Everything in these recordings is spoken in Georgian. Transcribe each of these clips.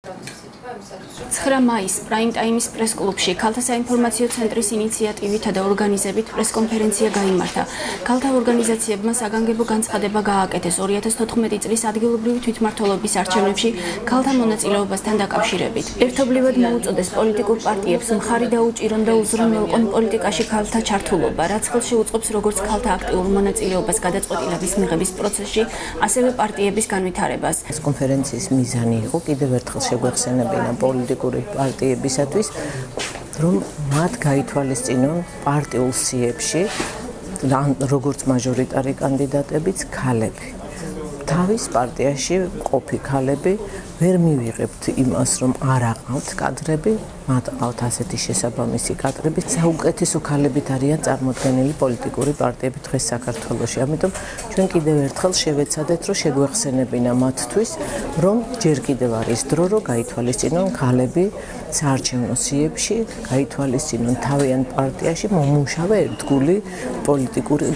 9 მაისს პრაიმ ტაიმის პრეს-კლუბში ქალთა საინფორმაციო ცენტრის ინიციატივითა და ორგანიზებით პრეს-კონფერენცია გაიმართა. ქალთა ორგანიზაციებმა საგანგებო განცხადება გააკეთეს 2014 წლის ადგილობრივი თვითმმართველობის არჩევნებში ქალთა მონაწილეობასთან დაკავშირებით. ერთობლივად მოუწოდეს პოლიტიკურ პარტიებს მხარი დაუჭირონ და უზრუნველყონ პოლიტიკაში ქალთა ჩართულობა, რაც ხელს შეუწყობს როგორც ქალთა აქტიურ მონაწილეობას გადაწყვეტილების მიღების პროცესში, ასევე პარტიების განვითარებას. ეს კონფერენციის მიზანი იყო კიდევ ერთხელ შეგვეხსენებინა პოლიტიკური პარტიებისათვის, რომ მათ გაითვალისწინონ პარტიულ სიებში, როგორც მაჟორიტარი კანდიდატებიც ქალები. თავის პარტიაში ყოფი ქალები ვერ მივიღებთ იმას, რომ არ აყავთ კადრები, მათ ყავთ ასეთი შესაბამისი კადრები, საუკეთესო ქალებით არიან წარმოდგენილი პოლიტიკური პარტიები დღეს საქართველოში. ამიტომ ჩვენ კიდევ ერთხელ შევეცადეთ, რომ შეგვეხსენებინა მათთვის, რომ ჯერ კიდევ არის დრო, რომ გაითვალისწინონ ქალები საარჩევნო სიებში, გაითვალისწინონ თავიანთ პარტიაში მომუშავე ერთგული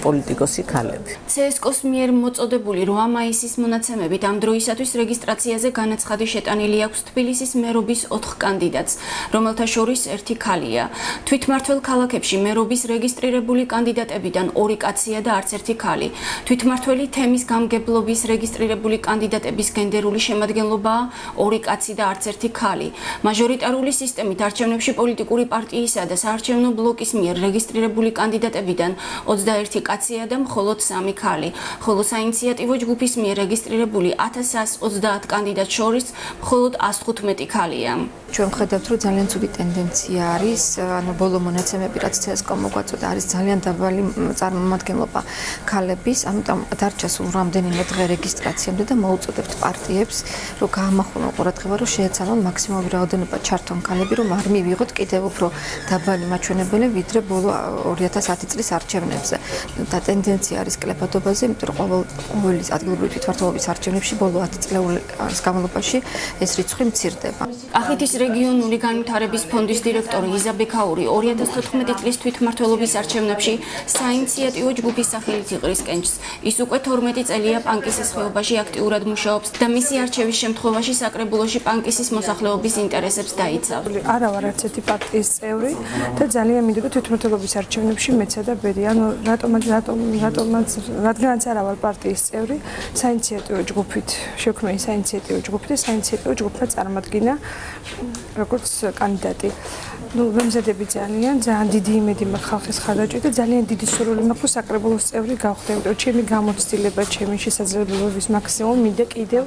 პოლიტიკოსი ქალები. CSKO-ს მიერ მოწოდებული 8 მაისის მონაცემებით ამ დროისათვის რეგისტრაციაზე განაცხადი შეტანილი აქვს თბილისის მერობის 4 კანდიდატს, რომელთა შორის ერთი ქალია. თვითმმართველ ქალაქებში მერობის რეგისტრირებული კანდიდატებიდან 2 კაცია და არც ერთი ქალი. თვითმმართველი თემის გამგებლობის რეგისტრირებული კანდიდატების გენდერული შემადგენლობაა 2 კაცი და არც ერთი ქალი. მაჟორიტარული სისტემით არჩევნებში პოლიტიკური პარტიისა და საარჩევნო ბლოკის მიერ რეგისტრირებული კანდიდატებიდან 21 კაცია და მხოლოდ 3 ქალი. ხოლო საინიციატივო ჯგუფის მიერ რეგისტრირებული 1130 კანდიდატს შორის მხოლოდ 115 ქალია. ჩვენ ვხედავთ, რომ ძალიან ცუდი ტენდენცია არის, ანუ ბოლო მონაცემები, რაც CSKO მოგვაწოდა, არის ძალიან დაბალი წარმომადგენლობა ქალების, ამიტომ დარჩა სულ რამდენიმე დღე რეგისტრაციამდე და მოუწოდებთ პარტიებს, რომ გაამახვილონ ყურადღება, რომ შეეცალონ მაქსიმალური რაოდენობა ჩართონ ქალები, რომ არ მივიღოთ კიდევ უფრო დაბალი მაჩვენებელი, ვიდრე ბოლო 2010 წლის არჩევნებზე. და ტენდენცია არის კლებადობაზე, იმიტომ რომ ყოველი ადგილობრივი თვითმმართველობის არჩევნებში ბოლო 10 წლის განმავლობაში ეს რიცხვი მცირდება. კახეთის რეგიონული განვითარების ფონდის დირექტორი იზა ბექაური 2014 წლის თვითმმართველობის არჩევნებში საინიციატივო ჯგუფის სახელით იყრის კენჭს. ის უკვე 12 წელია პანკისის ხეობაში აქტიურად მუშაობს და მისი არჩევის შემთხვევაში საკრებულოში პანკისის მოსახლეობის ინტერესებს დაიცავს. არა ვარ არც ერთი პარტიის წევრი და ძალიან მინდოდა თვითმმართველობის არჩევნებში მეცა და ბედი. ანუ რადგანაც არა ვარ პარტიის წევრი, საინიციატივო ჯგუფით შექმნილი საინიციატივო ჯგუფი და საინიციატივო ჯგუფმა წარმატგინა როგორც კანდიდატი. ვემზადები ძალიან დიდი იმედი მაქვს ხალხის ხარჯზე და ძალიან დიდი სურვილი მაქვს საკრებულოს წევრი გავხდე, იმიტომ ჩემი გამოცდილება, ჩემი შესაძლებლობების მაქსიმუმი მინდა კიდევ,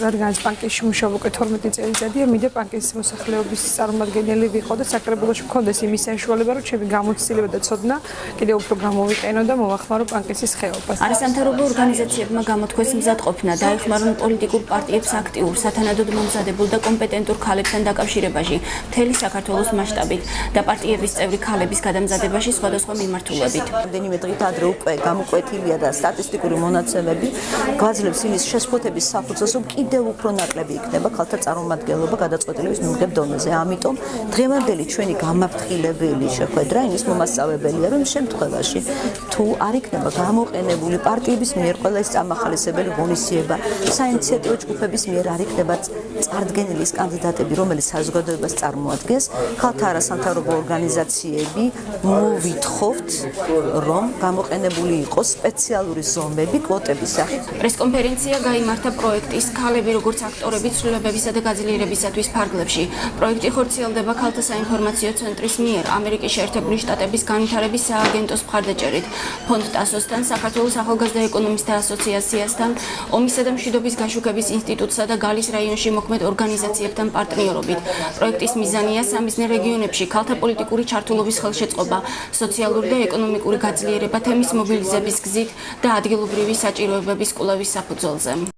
რადგანაც პანკისში მუშაობ უკვე 12 წელიწადია, მინდა პანკისის მოსახლეობის წარმომადგენელი ვიყო და საკრებულოში მქონდეს იმის საშუალება, რომ ჩემი გამოცდილება და ცოდნა კიდევ უფრო გამოვიყენო და მოვახმარო პანკისის ხეობას. არასამთავრობო ორგანიზაციებმა გამოთქვეს მზადყოფნა დაეხმარონ პოლიტიკურ პარტიებს აქტიურ, სათანადოდ მომზადებულ და კომპეტენტურ ქალებთან დაკავშირებაში მთელი საქართველოს მასშტაბით და პარტიების წევრი ქალების გადამზადებაში სხვადასხვა მიმართულებით. რამდენიმე დღით ადრე უკვე გამოკვეთილია და სტატისტიკური მონაცემები გვაძლევს იმის შესფოთების საფუძველს, რომ კიდევ უფრო ნაკლები იქნება ქალთა წარმომადგენლობა გადაწყვეტილების მიღების დონეზე. ამიტომ დღევანდელი ჩვენი გამაფრთხილებელი შეხვედრა იმის მომასწავებელია, რომ შემთხვევაში თუ არ იქნება გამოყენებული პარტიების მიერ ყველა ის წარმახალისებელი ღონისძიება, საინიციატივო ჯგუფების მიერ არ იქნება წარდგენილი ის კანდიდატები, რომელიც საზოგადოებას წარმოადგენს, ქალთა არასამთავრობო ორგანიზაციები მოვითხოვთ, რომ გამოყენებული იყოს სპეციალური ზომები კვოტების სახით. პრესკონფერენცია გაიმართა პროექტის ქალები როგორც აქტორები ცვლილებებისა და გაძლიერებისათვის ფარგლებში. პროექტი ხორციელდება ქალთა საინფორმაციო ცენტრის მიერ ამერიკის შეერთებული შტატების განვითარების სააგენტოს მხარდაჭერით, ფონდ TASO-სთან, საქართველოს ახალგაზრდა ეკონომისტთა ასოციაციასთან, ომისა და მშვიდობის გაშუქების ინსტიტუტსა და გალის რაიონში მოქმედ ორგანიზაციებთან პარტნიორობით. პროექტის მიზანია სამიზნე რეგიონებში ქალთა პოლიტიკური ჩართულობის ხელშეწყობა, სოციალური და ეკონომიკური გაძლიერება თემის მობილიზების გზით და ადგილობრივი საჭიროებების კვლევის საფუძველზე.